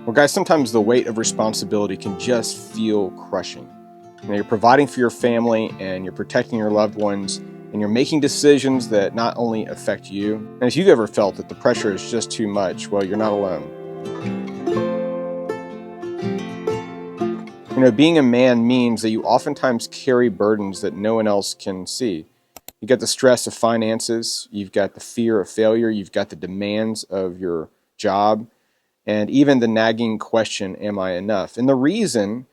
Well, guys, sometimes the weight of responsibility can just feel crushing. You're providing for your family and you're protecting your loved ones and you're making decisions that not only affect you. And if you've ever felt that the pressure is just too much, well, you're not alone. Being a man means that you oftentimes carry burdens that no one else can see. You've got the stress of finances, you've got the fear of failure, you've got the demands of your job, and even the nagging question, am I enough? And the reason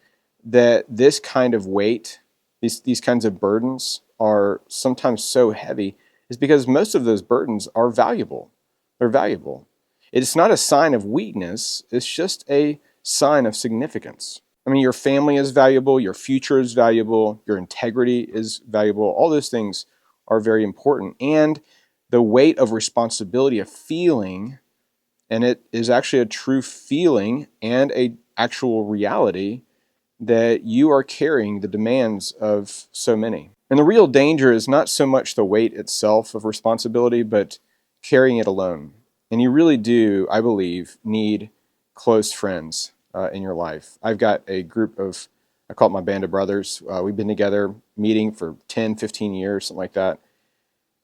that this kind of weight, these kinds of burdens are sometimes so heavy is because most of those burdens are valuable. They're valuable. It's not a sign of weakness, it's just a sign of significance. I mean, your family is valuable, your future is valuable, your integrity is valuable. All those things are very important. And the weight of responsibility, of feeling, and it is actually a true feeling and an actual reality that you are carrying the demands of so many. And the real danger is not so much the weight itself of responsibility, but carrying it alone. And you really do, I believe, need close friends in your life. I've got a group of, I call it my band of brothers. We've been together meeting for 10, 15 years, something like that.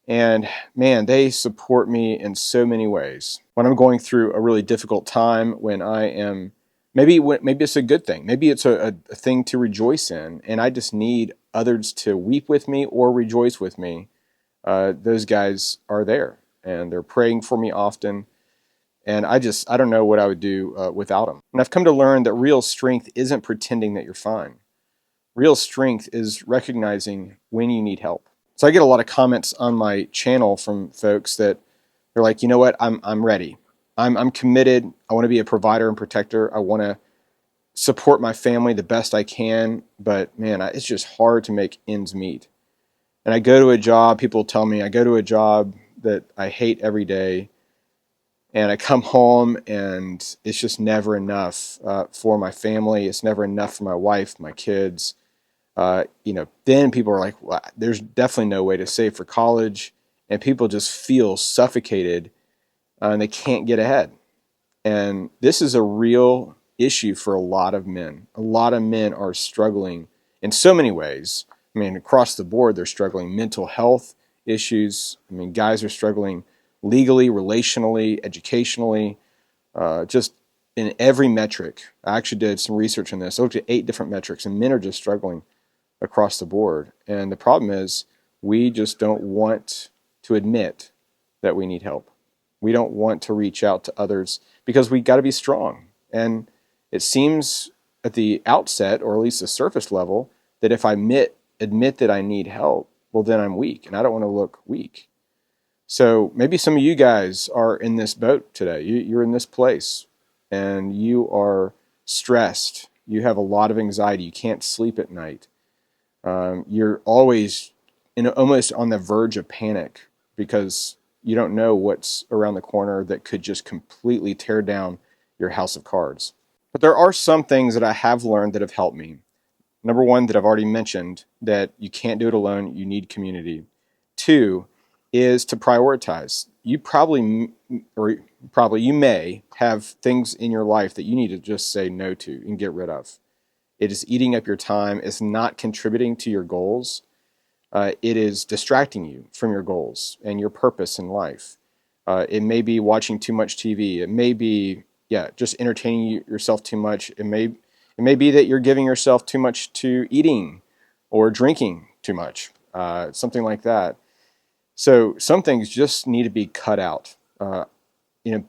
And man, they support me in so many ways. When I'm going through a really difficult time, when I am, maybe it's a good thing. Maybe it's a thing to rejoice in. And I just need others to weep with me or rejoice with me. Those guys are there and they're praying for me often. And I don't know what I would do without them. And I've come to learn that real strength isn't pretending that you're fine. Real strength is recognizing when you need help. So I get a lot of comments on my channel from folks that they're like, you know what, I'm ready. I'm committed. I want to be a provider and protector. I want to support my family the best I can. But man, it's just hard to make ends meet. And I go to a job, people tell me I go to a job that I hate every day. And I come home and it's just never enough for my family. It's never enough for my wife, my kids. Then people are like, well, there's definitely no way to save for college. And people just feel suffocated and they can't get ahead. And this is a real issue for a lot of men. A lot of men are struggling in so many ways. I mean, across the board, they're struggling mental health issues. I mean, guys are struggling legally, relationally, educationally, just in every metric. I actually did some research on this. I looked at 8 different metrics, and men are just struggling across the board. And the problem is we just don't want to admit that we need help. We don't want to reach out to others because we got to be strong. And it seems at the outset, or at least the surface level, that if I admit that I need help, well, then I'm weak, and I don't want to look weak. So maybe some of you guys are in this boat today. You're in this place, and you are stressed. You have a lot of anxiety. You can't sleep at night. You're always almost on the verge of panic because you don't know what's around the corner that could just completely tear down your house of cards. But there are some things that I have learned that have helped me. Number one, that I've already mentioned, that you can't do it alone. You need community. 2 is to prioritize. You you may have things in your life that you need to just say no to and get rid of. It is eating up your time. It's not contributing to your goals. It is distracting you from your goals and your purpose in life. It may be watching too much TV. It may be, just entertaining yourself too much. It may be that you're giving yourself too much to eating or drinking too much, something like that. So some things just need to be cut out.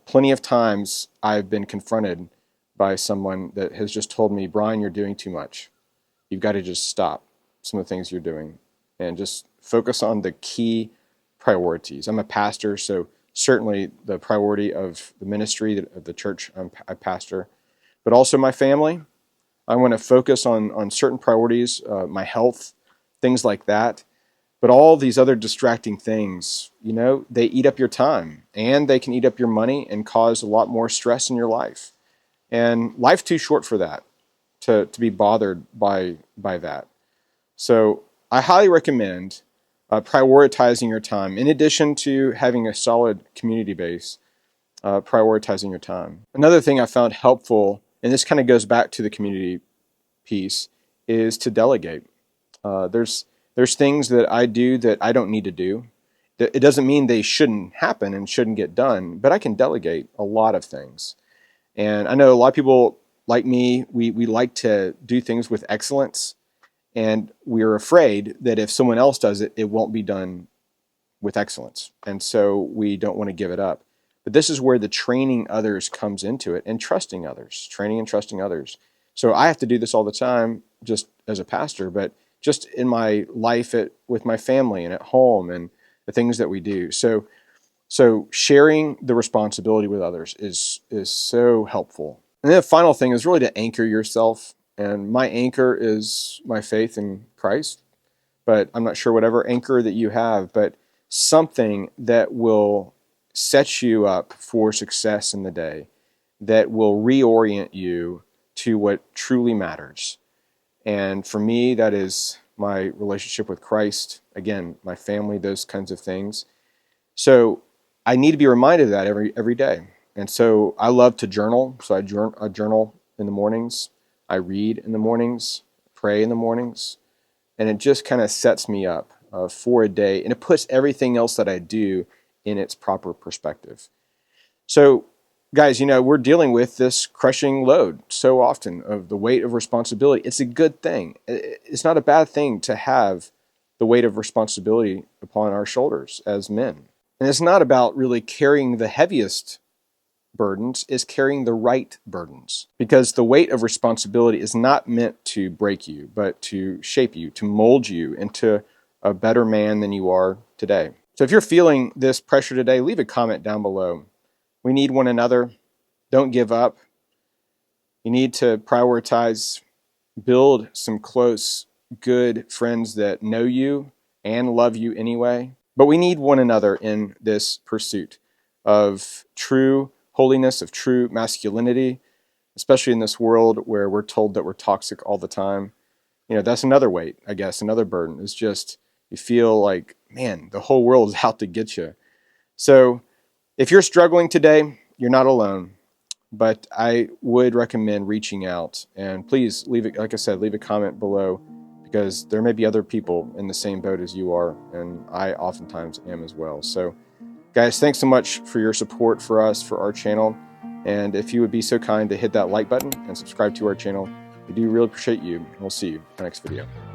Plenty of times I've been confronted by someone that has just told me, Brian, you're doing too much. You've got to just stop some of the things you're doing and just focus on the key priorities. I'm a pastor, so certainly the priority of the ministry of the church I pastor, but also my family. I want to focus on certain priorities, my health, things like that. But all these other distracting things, they eat up your time and they can eat up your money and cause a lot more stress in your life. And life's too short for that, to be bothered by that. So I highly recommend prioritizing your time. In addition to having a solid community base, prioritizing your time. Another thing I found helpful and this kind of goes back to the community piece, is to delegate. There's things that I do that I don't need to do. It doesn't mean they shouldn't happen and shouldn't get done, but I can delegate a lot of things. And I know a lot of people like me, we like to do things with excellence, and we're afraid that if someone else does it, it won't be done with excellence. And so we don't want to give it up. But this is where the training others comes into it, and trusting others, training and trusting others. So I have to do this all the time just as a pastor, but just in my life with my family and at home and the things that we do. So sharing the responsibility with others is so helpful. And then the final thing is really to anchor yourself. And my anchor is my faith in Christ. But I'm not sure whatever anchor that you have, but something that will set you up for success in the day, that will reorient you to what truly matters. And for me, that is my relationship with Christ, again, my family, those kinds of things. So I need to be reminded of that every day. And so I love to journal. So I journal in the mornings. I read in the mornings, pray in the mornings. And it just kind of sets me up for a day. And it puts everything else that I do in its proper perspective. So guys, we're dealing with this crushing load so often of the weight of responsibility. It's a good thing. It's not a bad thing to have the weight of responsibility upon our shoulders as men. And it's not about really carrying the heaviest burdens, it's carrying the right burdens. Because the weight of responsibility is not meant to break you, but to shape you, to mold you into a better man than you are today. So if you're feeling this pressure today, leave a comment down below. We need one another. Don't give up. You need to prioritize, build some close, good friends that know you and love you anyway. But we need one another in this pursuit of true holiness, of true masculinity, especially in this world where we're told that we're toxic all the time. That's another weight, I guess, another burden is just you feel like, man, the whole world is out to get you. So if you're struggling today, you're not alone, but I would recommend reaching out, and please leave it, like I said, leave a comment below, because there may be other people in the same boat as you are, and I oftentimes am as well. So guys, thanks so much for your support for us, for our channel, and if you would be so kind to hit that like button and subscribe to our channel, we do really appreciate you, and we'll see you in the next video.